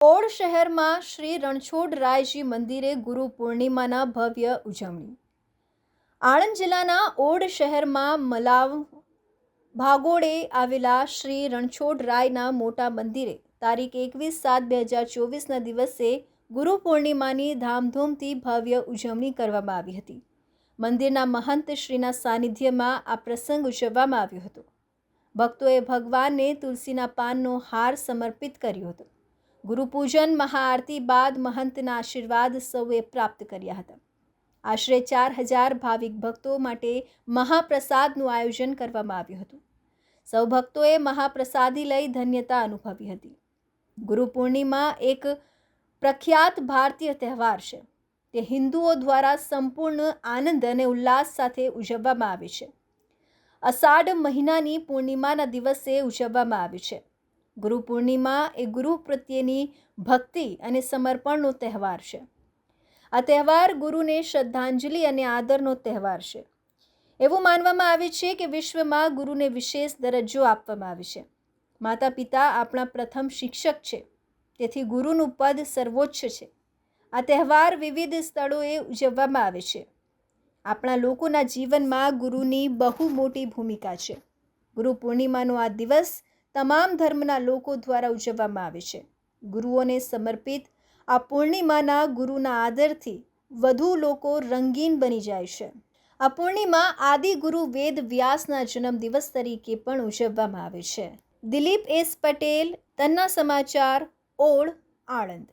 Odd શહેરમાં શ્રી રણછોડરાયજી મંદિરે ગુરુ પૂર્ણિમાના ભવ્ય ઉજવણી. આણંદ જિલ્લાના ઓડ શહેરમાં મલાવ ભાગોળે આવેલા શ્રી રણછોડરાયના મોટા મંદિરે તારીખ 21/7/2024ના દિવસે ગુરુ પૂર્ણિમાની ધામધૂમથી ભવ્ય ઉજવણી કરવામાં આવી હતી. મંદિરના મહંત શ્રીના સાનિધ્યમાં આ પ્રસંગ ઉજવવામાં આવ્યો હતો. ભક્તોએ ભગવાનને તુલસીના પાનનો હાર સમર્પિત કર્યો હતો. ગુરુપૂજન મહાઆરતી બાદ મહંતના આશીર્વાદ સૌએ પ્રાપ્ત કર્યા હતા. આશરે 4,000 ભાવિક ભક્તો માટે મહાપ્રસાદનું આયોજન કરવામાં આવ્યું હતું. સૌ ભક્તોએ મહાપ્રસાદી લઈ ધન્યતા અનુભવી હતી. ગુરુ પૂર્ણિમા એક પ્રખ્યાત ભારતીય તહેવાર છે. તે હિન્દુઓ દ્વારા સંપૂર્ણ આનંદ અને ઉલ્લાસ સાથે ઉજવવામાં આવે છે. અષાઢ મહિનાની પૂર્ણિમાના દિવસે ઉજવવામાં આવે છે. ગુરુ પૂર્ણિમા એ ગુરુ પ્રત્યેની ભક્તિ અને સમર્પણનો તહેવાર છે. આ તહેવાર ગુરુને શ્રદ્ધાંજલિ અને આદરનો તહેવાર છે. એવું માનવામાં આવે છે કે વિશ્વમાં ગુરુને વિશેષ દરજ્જો આપવામાં આવે છે. માતા પિતા આપણા પ્રથમ શિક્ષક છે, તેથી ગુરુનું પદ સર્વોચ્ચ છે. આ તહેવાર વિવિધ સ્થળોએ ઉજવવામાં આવે છે. આપણા લોકોના જીવનમાં ગુરુની બહુ મોટી ભૂમિકા છે. ગુરુ પૂર્ણિમાનો આ દિવસ તમામ ધર્મના લોકો દ્વારા ઉજવવામાં આવે છે. ગુરુઓને સમર્પિત આ પૂર્ણિમાના ગુરુના આદરથી વધુ લોકો રંગીન બની જાય છે. આ પૂર્ણિમા આદિ ગુરુ વેદ વ્યાસના જન્મદિવસ તરીકે પણ ઉજવવામાં આવે છે. દિલીપ એસ પટેલ, તન્ના સમાચાર, ઓડ, આણંદ.